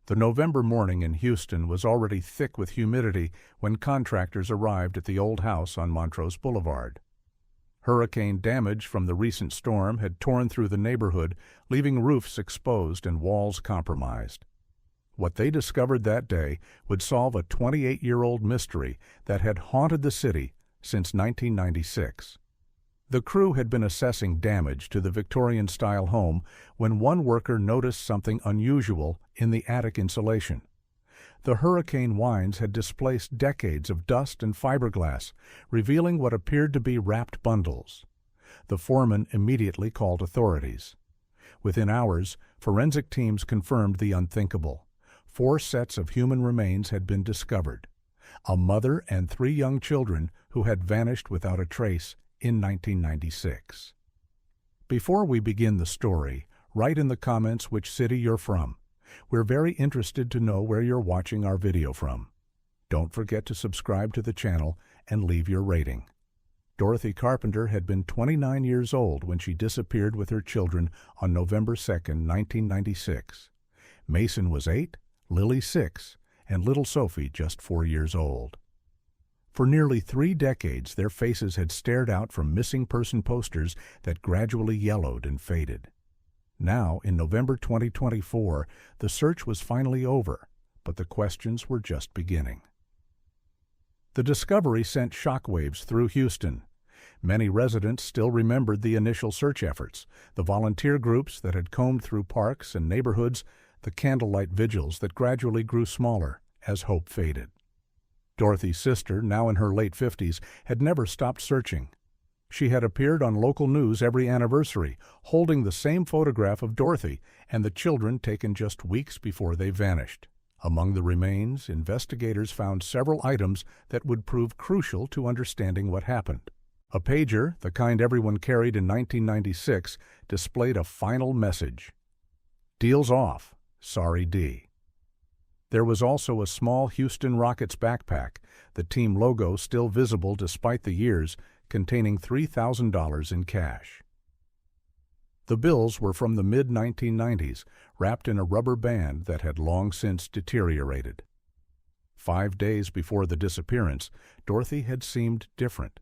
The November morning in Houston was already thick with humidity when contractors arrived at the old house on Montrose Boulevard. Hurricane damage from the recent storm had torn through the neighborhood, leaving roofs exposed and walls compromised. What they discovered that day would solve a 28-year-old mystery that had haunted the city since 1996. The crew had been assessing damage to the Victorian-style home when one worker noticed something unusual in the attic insulation. The hurricane winds had displaced decades of dust and fiberglass, revealing what appeared to be wrapped bundles. The foreman immediately called authorities. Within hours, forensic teams confirmed the unthinkable. 4 sets of human remains had been discovered. A mother and 3 young children who had vanished without a trace in 1996. Before we begin the story, write in the comments which city you're from. We're very interested to know where you're watching our video from. Don't forget to subscribe to the channel and leave your rating. Dorothy Carpenter had been 29 years old when she disappeared with her children on November 2, 1996. Mason was 8, Lily 6, and little Sophie just 4 years old. For nearly 3 decades, their faces had stared out from missing person posters that gradually yellowed and faded. Now, in November 2024, the search was finally over, but the questions were just beginning. The discovery sent shockwaves through Houston. Many residents still remembered the initial search efforts, the volunteer groups that had combed through parks and neighborhoods, the candlelight vigils that gradually grew smaller as hope faded. Dorothy's sister, now in her late 50s, had never stopped searching. She had appeared on local news every anniversary, holding the same photograph of Dorothy and the children taken just weeks before they vanished. Among the remains, investigators found several items that would prove crucial to understanding what happened. A pager, the kind everyone carried in 1996, displayed a final message. "Deal's off. Sorry, D." There was also a small Houston Rockets backpack, the team logo still visible despite the years, containing $3,000 in cash. The bills were from the mid-1990s, wrapped in a rubber band that had long since deteriorated. 5 days before the disappearance, Dorothy had seemed different.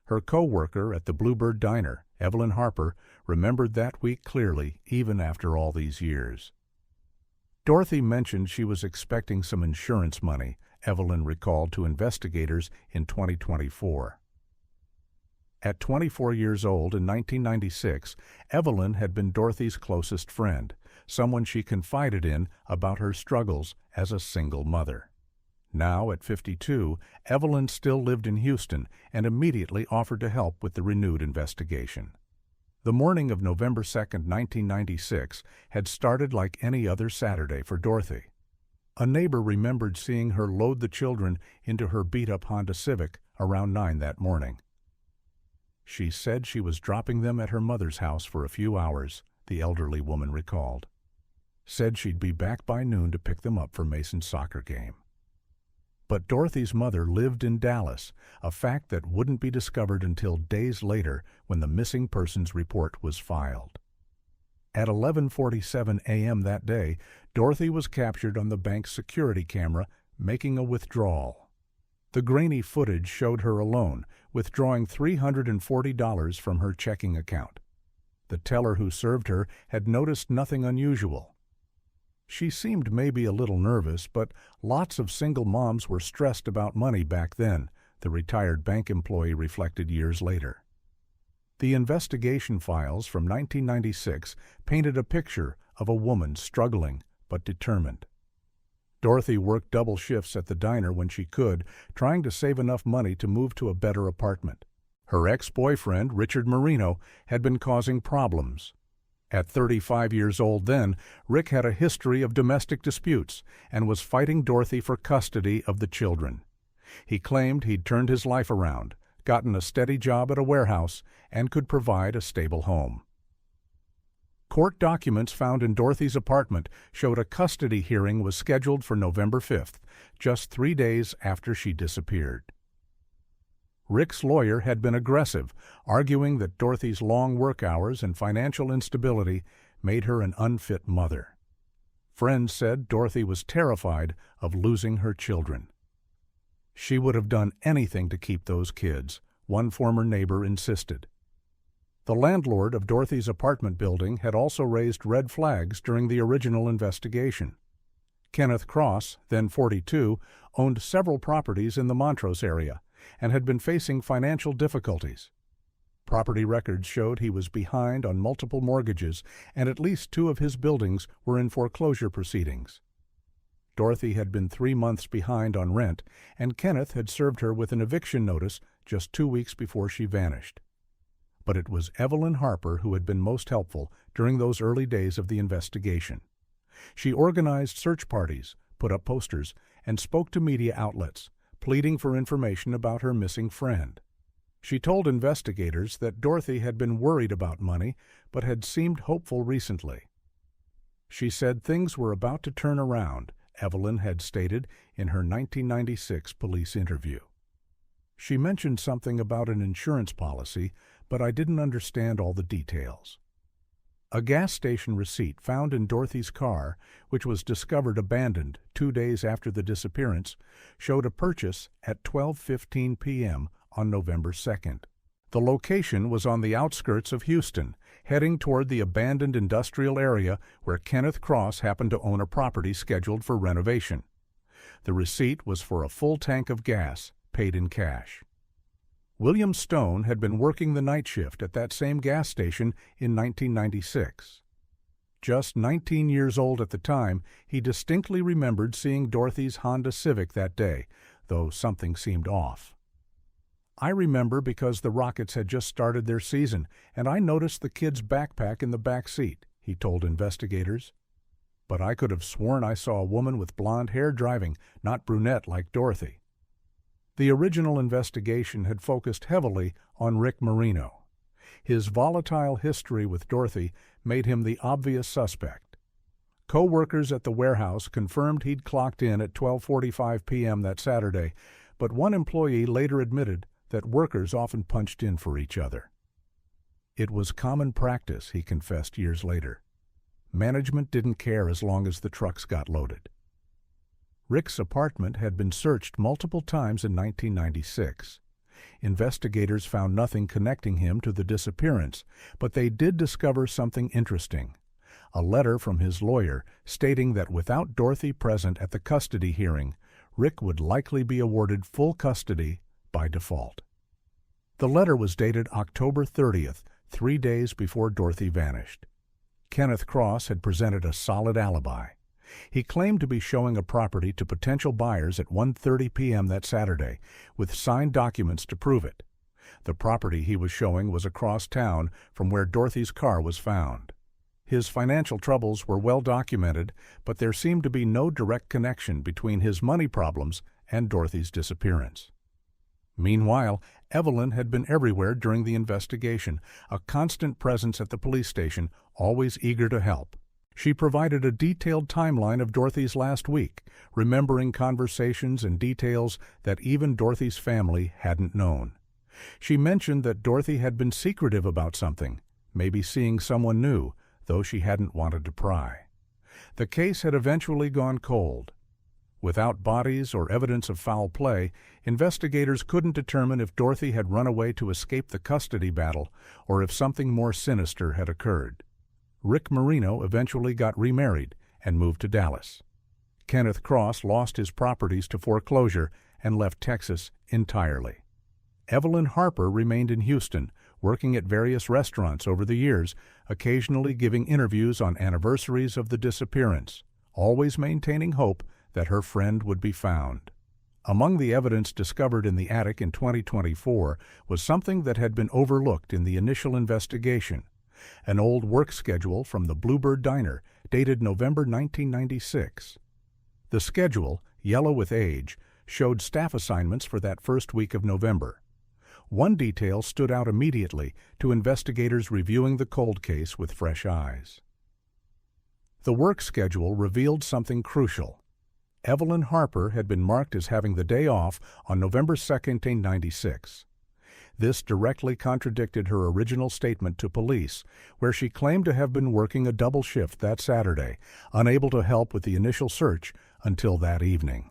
Her co-worker at the Bluebird Diner, Evelyn Harper, remembered that week clearly even after all these years. Dorothy mentioned she was expecting some insurance money, Evelyn recalled to investigators in 2024. At 24 years old in 1996, Evelyn had been Dorothy's closest friend, someone she confided in about her struggles as a single mother. Now, at 52, Evelyn still lived in Houston and immediately offered to help with the renewed investigation. The morning of November 2, 1996, had started like any other Saturday for Dorothy. A neighbor remembered seeing her load the children into her beat-up Honda Civic around 9 that morning. She said she was dropping them at her mother's house for a few hours, the elderly woman recalled. Said she'd be back by noon to pick them up for Mason's soccer game. But Dorothy's mother lived in Dallas, a fact that wouldn't be discovered until days later when the missing persons report was filed. At 11:47 a.m. that day, Dorothy was captured on the bank's security camera making a withdrawal. The grainy footage showed her alone, withdrawing $340 from her checking account. The teller who served her had noticed nothing unusual. She seemed maybe a little nervous, but lots of single moms were stressed about money back then, the retired bank employee reflected years later. The investigation files from 1996 painted a picture of a woman struggling but determined. Dorothy worked double shifts at the diner when she could, trying to save enough money to move to a better apartment. Her ex-boyfriend, Richard Marino, had been causing problems. At 35 years old then, Rick had a history of domestic disputes and was fighting Dorothy for custody of the children. He claimed he'd turned his life around, gotten a steady job at a warehouse, and could provide a stable home. Court documents found in Dorothy's apartment showed a custody hearing was scheduled for November 5th, just 3 days after she disappeared. Rick's lawyer had been aggressive, arguing that Dorothy's long work hours and financial instability made her an unfit mother. Friends said Dorothy was terrified of losing her children. She would have done anything to keep those kids, one former neighbor insisted. The landlord of Dorothy's apartment building had also raised red flags during the original investigation. Kenneth Cross, then 42, owned several properties in the Montrose area and had been facing financial difficulties. Property records showed he was behind on multiple mortgages, and at least 2 of his buildings were in foreclosure proceedings. Dorothy had been 3 months behind on rent, and Kenneth had served her with an eviction notice just 2 weeks before she vanished. But it was Evelyn Harper who had been most helpful during those early days of the investigation. She organized search parties, put up posters, and spoke to media outlets, pleading for information about her missing friend. She told investigators that Dorothy had been worried about money, but had seemed hopeful recently. She said things were about to turn around, Evelyn had stated in her 1996 police interview. She mentioned something about an insurance policy, but I didn't understand all the details. A gas station receipt found in Dorothy's car, which was discovered abandoned 2 days after the disappearance, showed a purchase at 12:15 p.m. on November 2nd. The location was on the outskirts of Houston, heading toward the abandoned industrial area where Kenneth Cross happened to own a property scheduled for renovation. The receipt was for a full tank of gas, paid in cash. William Stone had been working the night shift at that same gas station in 1996. Just 19 years old at the time, he distinctly remembered seeing Dorothy's Honda Civic that day, though something seemed off. I remember because the Rockets had just started their season, and I noticed the kid's backpack in the back seat, he told investigators. But I could have sworn I saw a woman with blonde hair driving, not brunette like Dorothy. The original investigation had focused heavily on Rick Marino. His volatile history with Dorothy made him the obvious suspect. Co-workers at the warehouse confirmed he'd clocked in at 12:45 p.m. that Saturday, but one employee later admitted that workers often punched in for each other. It was common practice, he confessed years later. Management didn't care as long as the trucks got loaded. Rick's apartment had been searched multiple times in 1996. Investigators found nothing connecting him to the disappearance, but they did discover something interesting. A letter from his lawyer stating that without Dorothy present at the custody hearing, Rick would likely be awarded full custody by default. The letter was dated October 30th, 3 days before Dorothy vanished. Kenneth Cross had presented a solid alibi. He claimed to be showing a property to potential buyers at 1:30 p.m. that Saturday, with signed documents to prove it. The property he was showing was across town from where Dorothy's car was found. His financial troubles were well documented, but there seemed to be no direct connection between his money problems and Dorothy's disappearance. Meanwhile, Evelyn had been everywhere during the investigation, a constant presence at the police station, always eager to help. She provided a detailed timeline of Dorothy's last week, remembering conversations and details that even Dorothy's family hadn't known. She mentioned that Dorothy had been secretive about something, maybe seeing someone new, though she hadn't wanted to pry. The case had eventually gone cold. Without bodies or evidence of foul play, investigators couldn't determine if Dorothy had run away to escape the custody battle or if something more sinister had occurred. Rick Marino eventually got remarried and moved to Dallas. Kenneth Cross lost his properties to foreclosure and left Texas entirely. Evelyn Harper remained in Houston, working at various restaurants over the years, occasionally giving interviews on anniversaries of the disappearance, always maintaining hope that her friend would be found. Among the evidence discovered in the attic in 2024 was something that had been overlooked in the initial investigation, an old work schedule from the Bluebird Diner dated November 1996. The schedule, yellow with age, showed staff assignments for that first week of November. One detail stood out immediately to investigators reviewing the cold case with fresh eyes. The work schedule revealed something crucial. Evelyn Harper had been marked as having the day off on November 2, 1996. This directly contradicted her original statement to police, where she claimed to have been working a double shift that Saturday, unable to help with the initial search until that evening.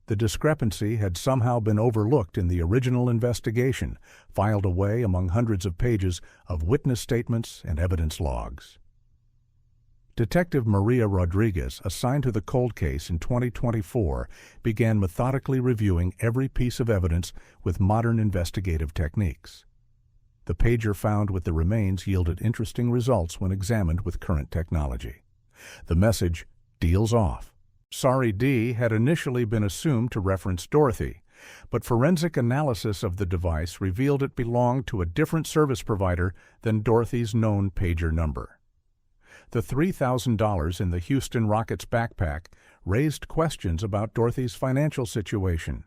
The discrepancy had somehow been overlooked in the original investigation, filed away among hundreds of pages of witness statements and evidence logs. Detective Maria Rodriguez, assigned to the cold case in 2024, began methodically reviewing every piece of evidence with modern investigative techniques. The pager found with the remains yielded interesting results when examined with current technology. The message, "Deal's off." Sorry D had initially been assumed to reference Dorothy, but forensic analysis of the device revealed it belonged to a different service provider than Dorothy's known pager number. The $3,000 in the Houston Rockets backpack raised questions about Dorothy's financial situation.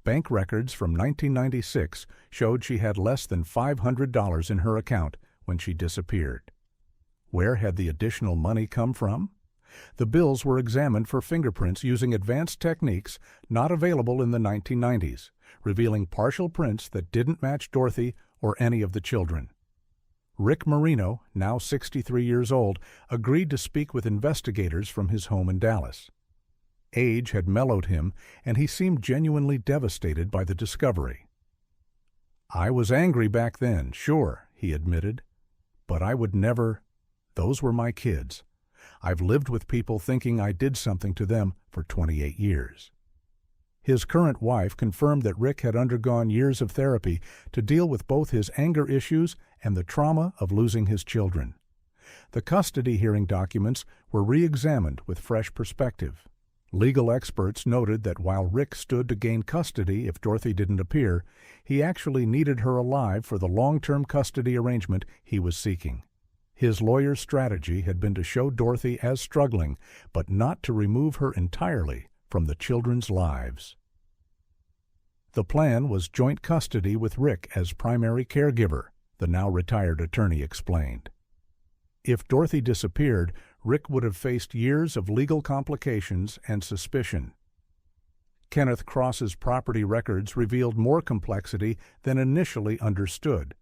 Bank records from 1996 showed she had less than $500 in her account when she disappeared. Where had the additional money come from? The bills were examined for fingerprints using advanced techniques not available in the 1990s, revealing partial prints that didn't match Dorothy or any of the children. Rick Marino, now 63 years old, agreed to speak with investigators from his home in Dallas. Age had mellowed him, and he seemed genuinely devastated by the discovery. "I was angry back then, sure," he admitted, "but I would never. Those were my kids. I've lived with people thinking I did something to them for 28 years. His current wife confirmed that Rick had undergone years of therapy to deal with both his anger issues and the trauma of losing his children. The custody hearing documents were re-examined with fresh perspective. Legal experts noted that while Rick stood to gain custody if Dorothy didn't appear, he actually needed her alive for the long-term custody arrangement he was seeking. His lawyer's strategy had been to show Dorothy as struggling, but not to remove her entirely from the children's lives. The plan was joint custody with Rick as primary caregiver, the now retired attorney explained. If Dorothy disappeared, Rick would have faced years of legal complications and suspicion. Kenneth Cross's property records revealed more complexity than initially understood.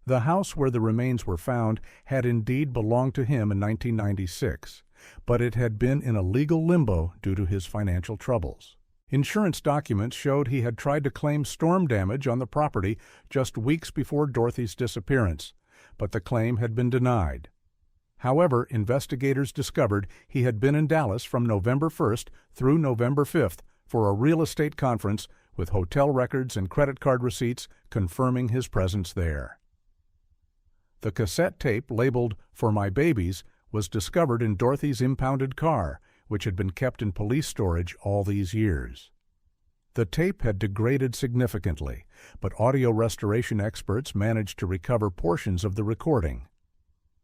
The house where the remains were found had indeed belonged to him in 1996, but it had been in a legal limbo due to his financial troubles. Insurance documents showed he had tried to claim storm damage on the property just weeks before Dorothy's disappearance, but the claim had been denied. However, investigators discovered he had been in Dallas from November 1st through November 5th for a real estate conference with hotel records and credit card receipts confirming his presence there. The cassette tape labeled "For My Babies" was discovered in Dorothy's impounded car, which had been kept in police storage all these years. The tape had degraded significantly, but audio restoration experts managed to recover portions of the recording.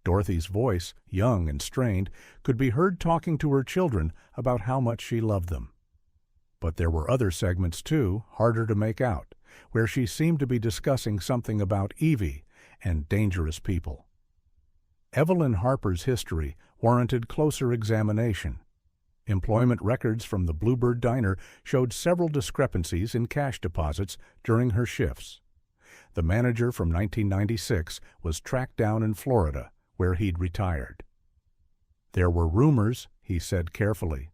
Dorothy's voice, young and strained, could be heard talking to her children about how much she loved them. But there were other segments, too, harder to make out, where she seemed to be discussing something about Evie and dangerous people. Evelyn Harper's history warranted closer examination. Employment records from the Bluebird Diner showed several discrepancies in cash deposits during her shifts. The manager from 1996 was tracked down in Florida, where he'd retired. "There were rumors," he said carefully.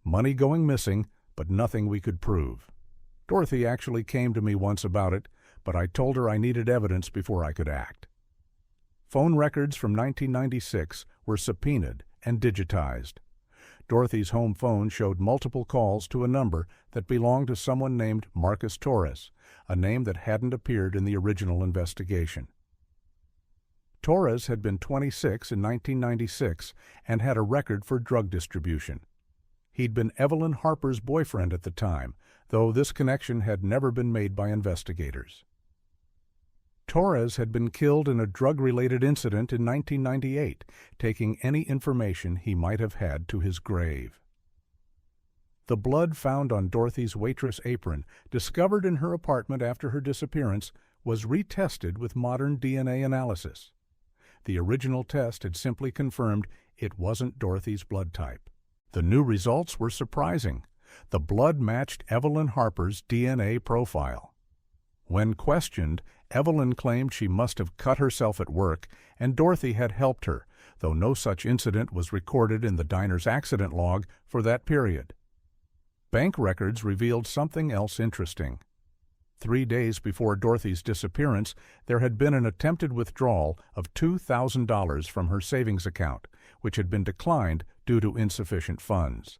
"Money going missing, but nothing we could prove. Dorothy actually came to me once about it, but I told her I needed evidence before I could act." Phone records from 1996 were subpoenaed and digitized. Dorothy's home phone showed multiple calls to a number that belonged to someone named Marcus Torres, a name that hadn't appeared in the original investigation. Torres had been 26 in 1996 and had a record for drug distribution. He'd been Evelyn Harper's boyfriend at the time, though this connection had never been made by investigators. Torres had been killed in a drug-related incident in 1998, taking any information he might have had to his grave. The blood found on Dorothy's waitress apron, discovered in her apartment after her disappearance, was retested with modern DNA analysis. The original test had simply confirmed it wasn't Dorothy's blood type. The new results were surprising. The blood matched Evelyn Harper's DNA profile. When questioned, Evelyn claimed she must have cut herself at work and Dorothy had helped her, though no such incident was recorded in the diner's accident log for that period. Bank records revealed something else interesting. 3 days before Dorothy's disappearance, there had been an attempted withdrawal of $2,000 from her savings account, which had been declined due to insufficient funds.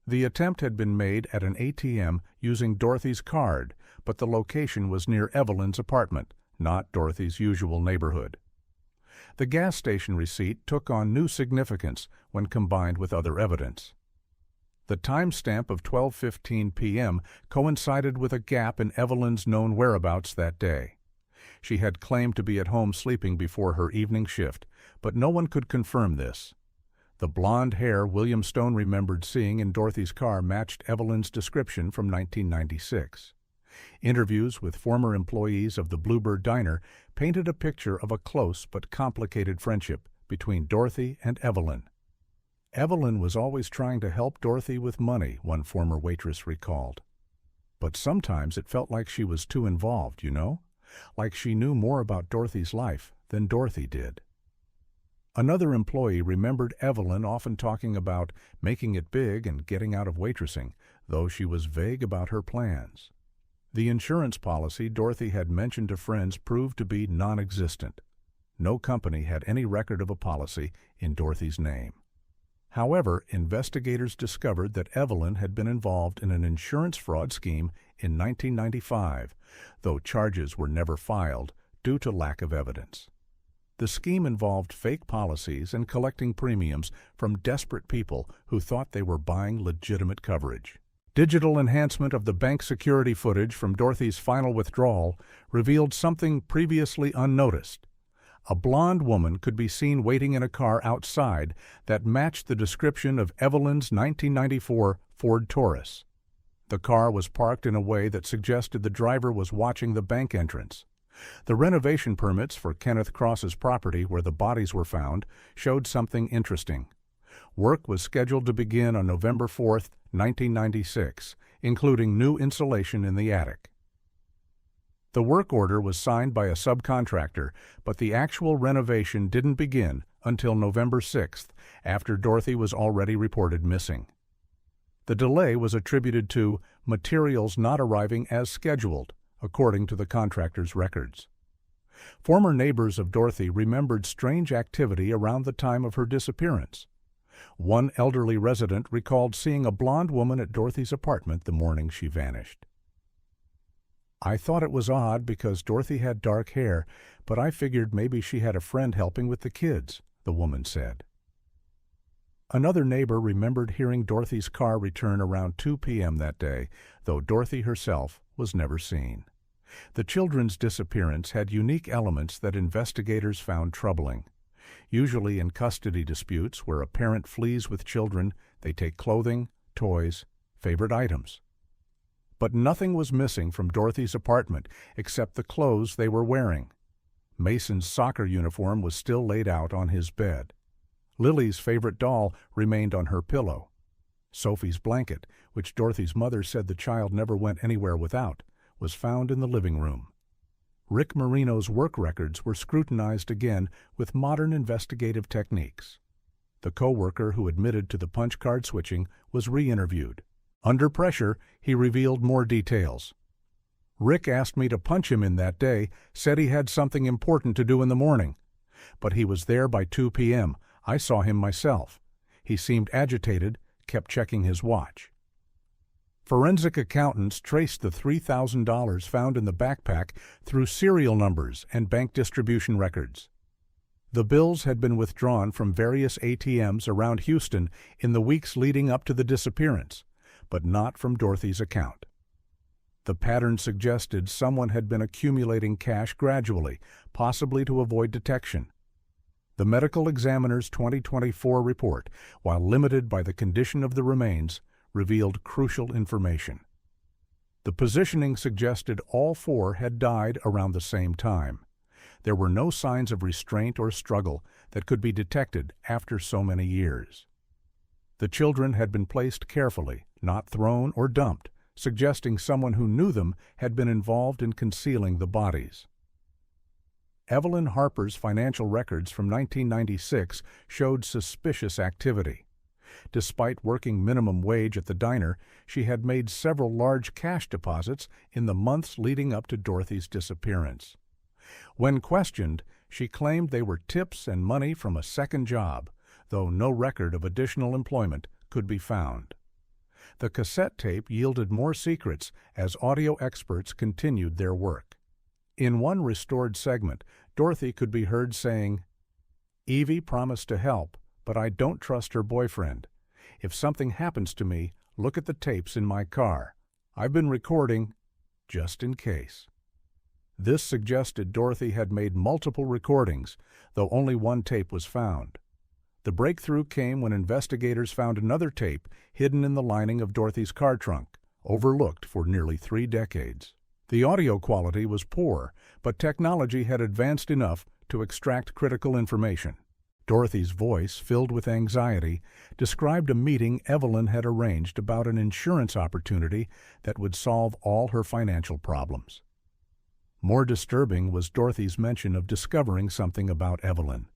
The attempt had been made at an ATM using Dorothy's card, but the location was near Evelyn's apartment, not Dorothy's usual neighborhood. The gas station receipt took on new significance when combined with other evidence. The timestamp of 12:15 p.m. coincided with a gap in Evelyn's known whereabouts that day. She had claimed to be at home sleeping before her evening shift, but no one could confirm this. The blonde hair William Stone remembered seeing in Dorothy's car matched Evelyn's description from 1996. Interviews with former employees of the Bluebird Diner painted a picture of a close but complicated friendship between Dorothy and Evelyn. Evelyn was always trying to help Dorothy with money, one former waitress recalled. But sometimes it felt like she was too involved, like she knew more about Dorothy's life than Dorothy did. Another employee remembered Evelyn often talking about making it big and getting out of waitressing, though she was vague about her plans. The insurance policy Dorothy had mentioned to friends proved to be non-existent. No company had any record of a policy in Dorothy's name. However, investigators discovered that Evelyn had been involved in an insurance fraud scheme in 1995, though charges were never filed due to lack of evidence. The scheme involved fake policies and collecting premiums from desperate people who thought they were buying legitimate coverage. Digital enhancement of the bank security footage from Dorothy's final withdrawal revealed something previously unnoticed. A blonde woman could be seen waiting in a car outside that matched the description of Evelyn's 1994 Ford Taurus. The car was parked in a way that suggested the driver was watching the bank entrance. The renovation permits for Kenneth Cross's property where the bodies were found showed something interesting. Work was scheduled to begin on November 4, 1996, including new insulation in the attic. The work order was signed by a subcontractor, but the actual renovation didn't begin until November 6th, after Dorothy was already reported missing. The delay was attributed to materials not arriving as scheduled, according to the contractor's records. Former neighbors of Dorothy remembered strange activity around the time of her disappearance. One elderly resident recalled seeing a blonde woman at Dorothy's apartment the morning she vanished. "I thought it was odd because Dorothy had dark hair, but I figured maybe she had a friend helping with the kids," the woman said. Another neighbor remembered hearing Dorothy's car return around 2 p.m. that day, though Dorothy herself was never seen. The children's disappearance had unique elements that investigators found troubling. Usually in custody disputes where a parent flees with children, they take clothing, toys, favorite items. But nothing was missing from Dorothy's apartment except the clothes they were wearing. Mason's soccer uniform was still laid out on his bed. Lily's favorite doll remained on her pillow. Sophie's blanket, which Dorothy's mother said the child never went anywhere without, was found in the living room. Rick Marino's work records were scrutinized again with modern investigative techniques. The co-worker who admitted to the punch card switching was re-interviewed. Under pressure, he revealed more details. "Rick asked me to punch him in that day, said he had something important to do in the morning. But he was there by 2 p.m. I saw him myself. He seemed agitated, kept checking his watch." Forensic accountants traced the $3,000 found in the backpack through serial numbers and bank distribution records. The bills had been withdrawn from various ATMs around Houston in the weeks leading up to the disappearance, but not from Dorothy's account. The pattern suggested someone had been accumulating cash gradually, possibly to avoid detection. The medical examiner's 2024 report, while limited by the condition of the remains, revealed crucial information. The positioning suggested all four had died around the same time. There were no signs of restraint or struggle that could be detected after so many years. The children had been placed carefully, not thrown or dumped, suggesting someone who knew them had been involved in concealing the bodies. Evelyn Harper's financial records from 1996 showed suspicious activity. Despite working minimum wage at the diner, she had made several large cash deposits in the months leading up to Dorothy's disappearance. When questioned, she claimed they were tips and money from a second job, though no record of additional employment could be found. The cassette tape yielded more secrets as audio experts continued their work. In one restored segment, Dorothy could be heard saying, "Evie promised to help, but I don't trust her boyfriend. If something happens to me, look at the tapes in my car. I've been recording, just in case." This suggested Dorothy had made multiple recordings, though only one tape was found. The breakthrough came when investigators found another tape hidden in the lining of Dorothy's car trunk, overlooked for nearly 3 decades. The audio quality was poor, but technology had advanced enough to extract critical information. Dorothy's voice, filled with anxiety, described a meeting Evelyn had arranged about an insurance opportunity that would solve all her financial problems. More disturbing was Dorothy's mention of discovering something about Evelyn.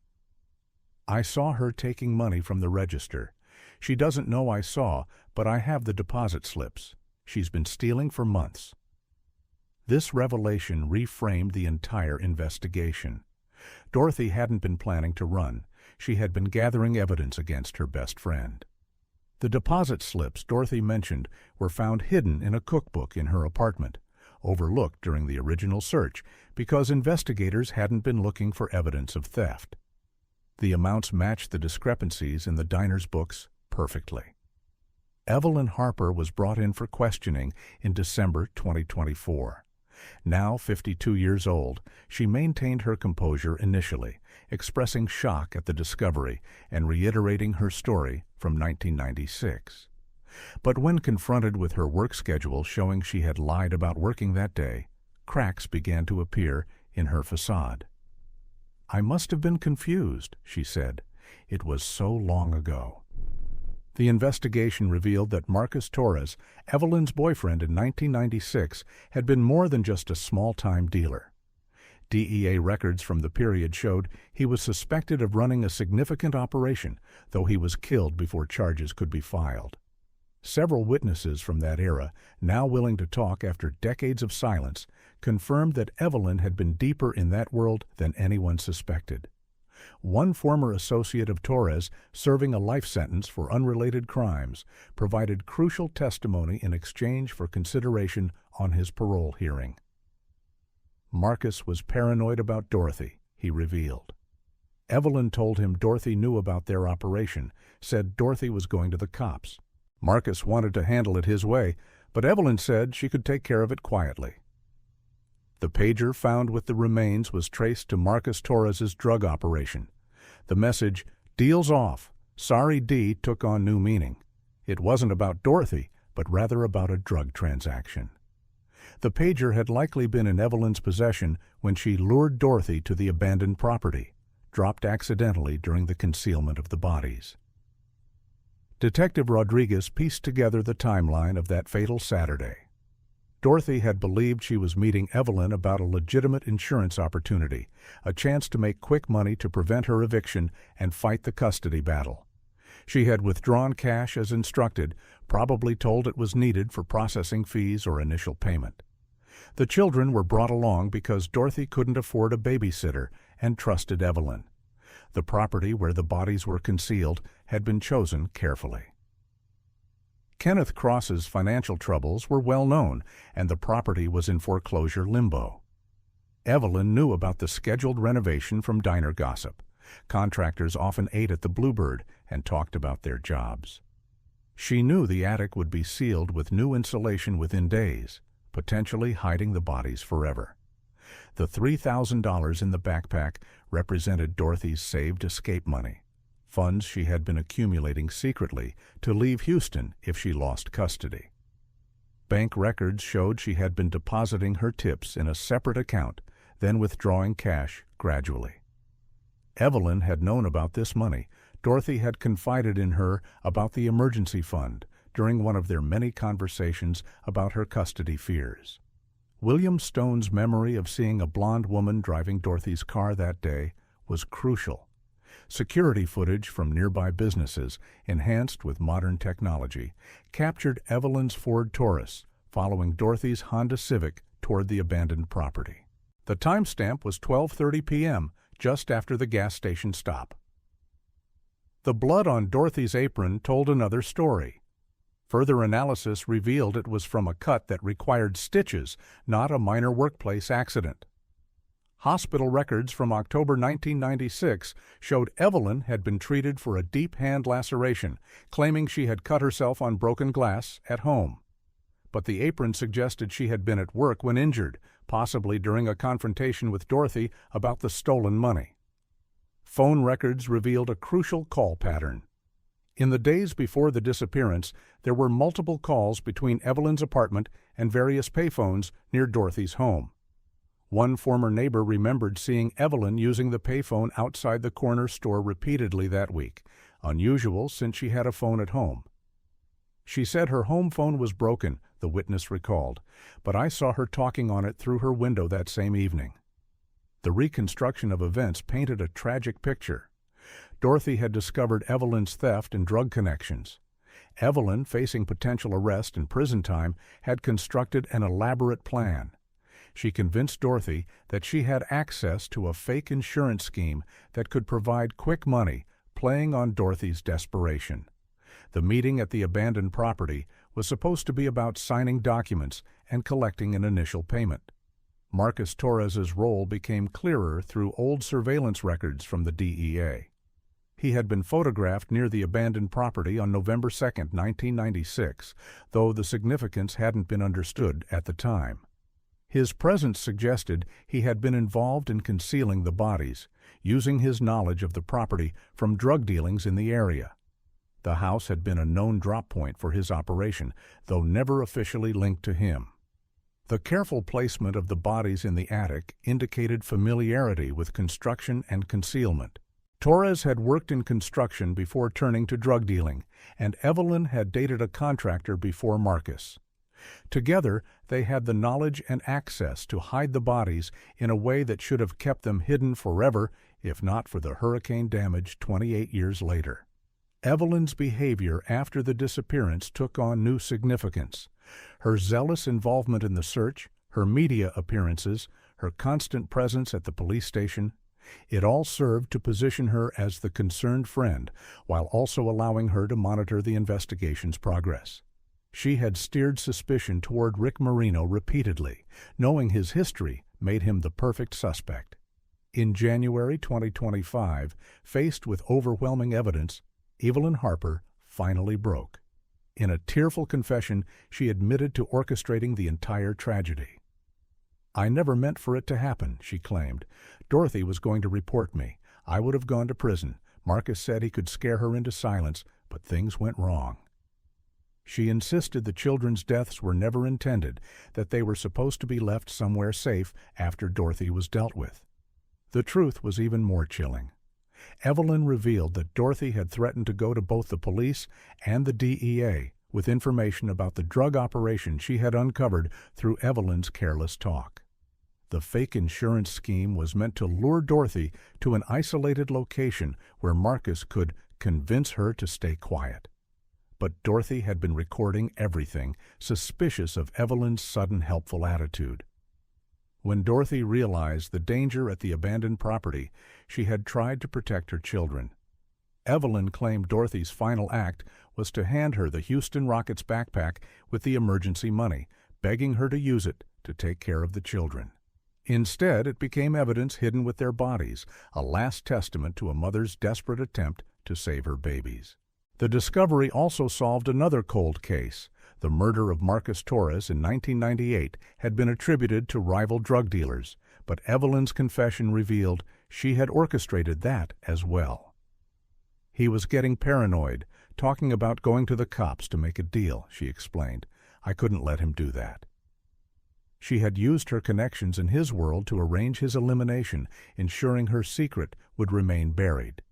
"I saw her taking money from the register. She doesn't know I saw, but I have the deposit slips. She's been stealing for months." This revelation reframed the entire investigation. Dorothy hadn't been planning to run. She had been gathering evidence against her best friend. The deposit slips Dorothy mentioned were found hidden in a cookbook in her apartment, overlooked during the original search because investigators hadn't been looking for evidence of theft. The amounts matched the discrepancies in the diner's books perfectly. Evelyn Harper was brought in for questioning in December 2024. Now 52 years old, she maintained her composure initially, expressing shock at the discovery and reiterating her story from 1996. But when confronted with her work schedule showing she had lied about working that day, cracks began to appear in her facade. "I must have been confused," she said. "It was so long ago." The investigation revealed that Marcus Torres, Evelyn's boyfriend in 1996, had been more than just a small-time dealer. DEA records from the period showed he was suspected of running a significant operation, though he was killed before charges could be filed. Several witnesses from that era, now willing to talk after decades of silence, confirmed that Evelyn had been deeper in that world than anyone suspected. One former associate of Torres, serving a life sentence for unrelated crimes, provided crucial testimony in exchange for consideration on his parole hearing. Marcus was paranoid about Dorothy, he revealed. Evelyn told him Dorothy knew about their operation, said Dorothy was going to the cops. Marcus wanted to handle it his way, but Evelyn said she could take care of it quietly. The pager found with the remains was traced to Marcus Torres's drug operation. The message, "Deal's off. Sorry D," took on new meaning. It wasn't about Dorothy, but rather about a drug transaction. The pager had likely been in Evelyn's possession when she lured Dorothy to the abandoned property, dropped accidentally during the concealment of the bodies. Detective Rodriguez pieced together the timeline of that fatal Saturday. Dorothy had believed she was meeting Evelyn about a legitimate insurance opportunity, a chance to make quick money to prevent her eviction and fight the custody battle. She had withdrawn cash as instructed, probably told it was needed for processing fees or initial payment. The children were brought along because Dorothy couldn't afford a babysitter and trusted Evelyn. The property where the bodies were concealed had been chosen carefully. Kenneth Cross's financial troubles were well known, and the property was in foreclosure limbo. Evelyn knew about the scheduled renovation from diner gossip. Contractors often ate at the Bluebird and talked about their jobs. She knew the attic would be sealed with new insulation within days, potentially hiding the bodies forever. The $3,000 in the backpack represented Dorothy's saved escape money, funds she had been accumulating secretly to leave Houston if she lost custody. Bank records showed she had been depositing her tips in a separate account, then withdrawing cash gradually. Evelyn had known about this money. Dorothy had confided in her about the emergency fund, during one of their many conversations about her custody fears. William Stone's memory of seeing a blonde woman driving Dorothy's car that day was crucial. Security footage from nearby businesses, enhanced with modern technology, captured Evelyn's Ford Taurus following Dorothy's Honda Civic toward the abandoned property. The timestamp was 12:30 p.m., just after the gas station stop. The blood on Dorothy's apron told another story. Further analysis revealed it was from a cut that required stitches, not a minor workplace accident. Hospital records from October 1996 showed Evelyn had been treated for a deep hand laceration, claiming she had cut herself on broken glass at home. But the apron suggested she had been at work when injured, possibly during a confrontation with Dorothy about the stolen money. Phone records revealed a crucial call pattern. In the days before the disappearance, there were multiple calls between Evelyn's apartment and various payphones near Dorothy's home. One former neighbor remembered seeing Evelyn using the payphone outside the corner store repeatedly that week, unusual since she had a phone at home. She said her home phone was broken, the witness recalled, but I saw her talking on it through her window that same evening. The reconstruction of events painted a tragic picture. Dorothy had discovered Evelyn's theft and drug connections. Evelyn, facing potential arrest and prison time, had constructed an elaborate plan. She convinced Dorothy that she had access to a fake insurance scheme that could provide quick money, playing on Dorothy's desperation. The meeting at the abandoned property was supposed to be about signing documents and collecting an initial payment. Marcus Torres's role became clearer through old surveillance records from the DEA. He had been photographed near the abandoned property on November 2, 1996, though the significance hadn't been understood at the time. His presence suggested he had been involved in concealing the bodies, using his knowledge of the property from drug dealings in the area. The house had been a known drop point for his operation, though never officially linked to him. The careful placement of the bodies in the attic indicated familiarity with construction and concealment. Torres had worked in construction before turning to drug dealing, and Evelyn had dated a contractor before Marcus. Together, they had the knowledge and access to hide the bodies in a way that should have kept them hidden forever, if not for the hurricane damage 28 years later. Evelyn's behavior after the disappearance took on new significance. Her zealous involvement in the search, her media appearances, her constant presence at the police station, it all served to position her as the concerned friend, while also allowing her to monitor the investigation's progress. She had steered suspicion toward Rick Marino repeatedly. Knowing his history made him the perfect suspect. In January 2025, faced with overwhelming evidence, Evelyn Harper finally broke. In a tearful confession, she admitted to orchestrating the entire tragedy. "I never meant for it to happen," she claimed. "Dorothy was going to report me. I would have gone to prison. Marcus said he could scare her into silence, but things went wrong." She insisted the children's deaths were never intended, that they were supposed to be left somewhere safe after Dorothy was dealt with. The truth was even more chilling. Evelyn revealed that Dorothy had threatened to go to both the police and the DEA with information about the drug operation she had uncovered through Evelyn's careless talk. The fake insurance scheme was meant to lure Dorothy to an isolated location where Marcus could convince her to stay quiet. But Dorothy had been recording everything, suspicious of Evelyn's sudden helpful attitude. When Dorothy realized the danger at the abandoned property, she had tried to protect her children. Evelyn claimed Dorothy's final act was to hand her the Houston Rockets backpack with the emergency money, begging her to use it to take care of the children. Instead, it became evidence hidden with their bodies, a last testament to a mother's desperate attempt to save her babies. The discovery also solved another cold case. The murder of Marcus Torres in 1998 had been attributed to rival drug dealers, but Evelyn's confession revealed she had orchestrated that as well. "He was getting paranoid, talking about going to the cops to make a deal," she explained. "I couldn't let him do that." She had used her connections in his world to arrange his elimination, ensuring her secret would remain buried.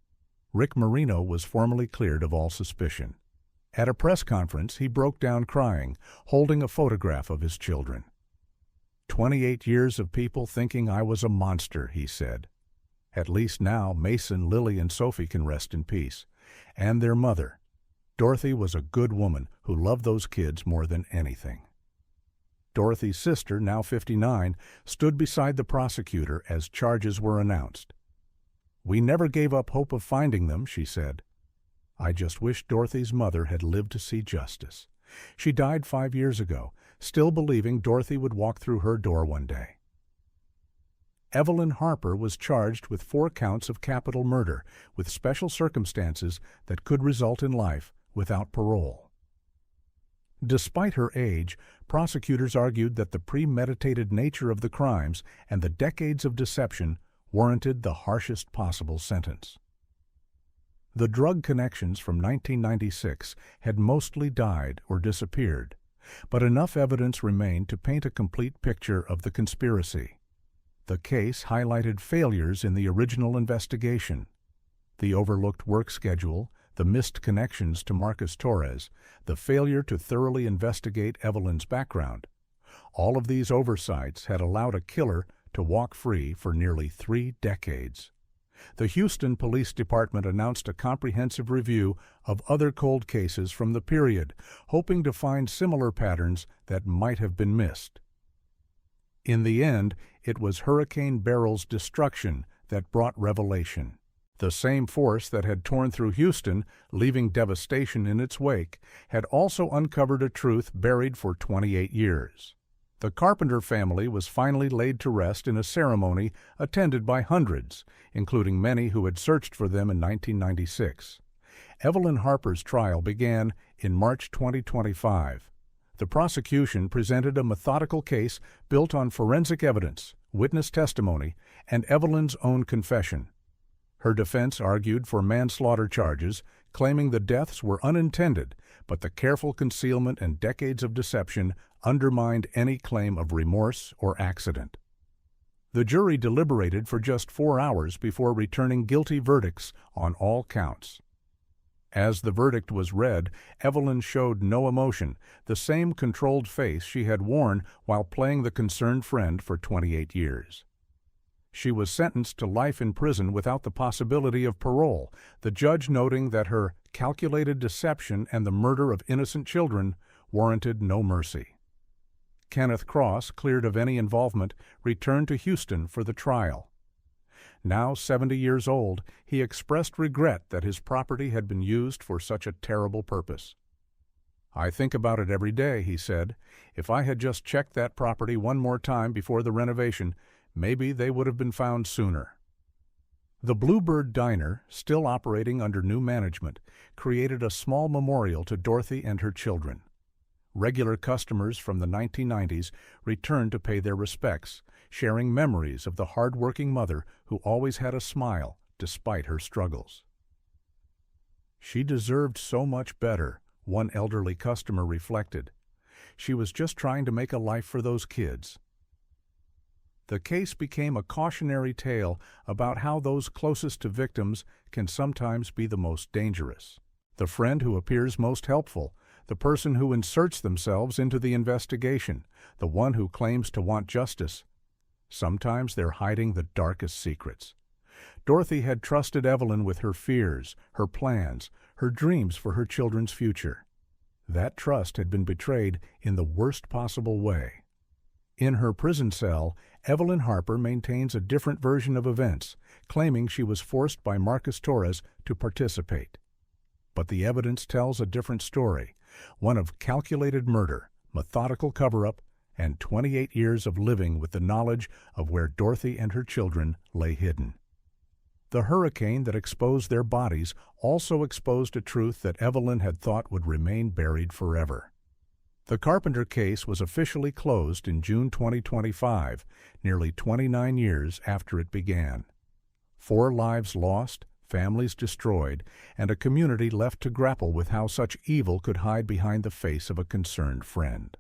Rick Marino was formally cleared of all suspicion. At a press conference, he broke down crying, holding a photograph of his children. 28 years of people thinking I was a monster, he said. At least now Mason, Lily, and Sophie can rest in peace. And their mother. Dorothy was a good woman who loved those kids more than anything. Dorothy's sister, now 59, stood beside the prosecutor as charges were announced. "We never gave up hope of finding them," she said. "I just wish Dorothy's mother had lived to see justice. She died 5 years ago, still believing Dorothy would walk through her door one day." Evelyn Harper was charged with 4 counts of capital murder with special circumstances that could result in life without parole. Despite her age, prosecutors argued that the premeditated nature of the crimes and the decades of deception warranted the harshest possible sentence. The drug connections from 1996 had mostly died or disappeared, but enough evidence remained to paint a complete picture of the conspiracy. The case highlighted failures in the original investigation: the overlooked work schedule, the missed connections to Marcus Torres, the failure to thoroughly investigate Evelyn's background. All of these oversights had allowed a killer to walk free for nearly 3 decades. The Houston Police Department announced a comprehensive review of other cold cases from the period, hoping to find similar patterns that might have been missed. In the end, it was Hurricane Beryl's destruction that brought revelation. The same force that had torn through Houston, leaving devastation in its wake, had also uncovered a truth buried for 28 years. The Carpenter family was finally laid to rest in a ceremony attended by hundreds, including many who had searched for them in 1996. Evelyn Harper's trial began in March 2025. The prosecution presented a methodical case built on forensic evidence, witness testimony, and Evelyn's own confession. Her defense argued for manslaughter charges, claiming the deaths were unintended, but the careful concealment and decades of deception undermined any claim of remorse or accident. The jury deliberated for just 4 hours before returning guilty verdicts on all counts. As the verdict was read, Evelyn showed no emotion, the same controlled face she had worn while playing the concerned friend for 28 years. She was sentenced to life in prison without the possibility of parole, the judge noting that her calculated deception and the murder of innocent children warranted no mercy. Kenneth Cross, cleared of any involvement, returned to Houston for the trial. Now 70 years old, he expressed regret that his property had been used for such a terrible purpose. "I think about it every day," he said. "If I had just checked that property one more time before the renovation, maybe they would have been found sooner." The Bluebird Diner, still operating under new management, created a small memorial to Dorothy and her children. Regular customers from the 1990s returned to pay their respects, sharing memories of the hard-working mother who always had a smile despite her struggles. "She deserved so much better," one elderly customer reflected. "She was just trying to make a life for those kids." The case became a cautionary tale about how those closest to victims can sometimes be the most dangerous. The friend who appears most helpful, the person who inserts themselves into the investigation, the one who claims to want justice. Sometimes they're hiding the darkest secrets. Dorothy had trusted Evelyn with her fears, her plans, her dreams for her children's future. That trust had been betrayed in the worst possible way. In her prison cell, Evelyn Harper maintains a different version of events, claiming she was forced by Marcus Torres to participate. But the evidence tells a different story, one of calculated murder, methodical cover-up, and 28 years of living with the knowledge of where Dorothy and her children lay hidden. The hurricane that exposed their bodies also exposed a truth that Evelyn had thought would remain buried forever. The Carpenter case was officially closed in June 2025, nearly 29 years after it began. 4 lives lost, families destroyed, and a community left to grapple with how such evil could hide behind the face of a concerned friend.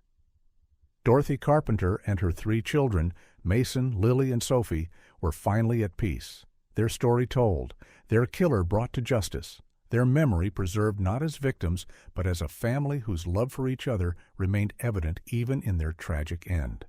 Dorothy Carpenter and her 3 children, Mason, Lily, and Sophie, were finally at peace, their story told, their killer brought to justice, their memory preserved not as victims, but as a family whose love for each other remained evident even in their tragic end.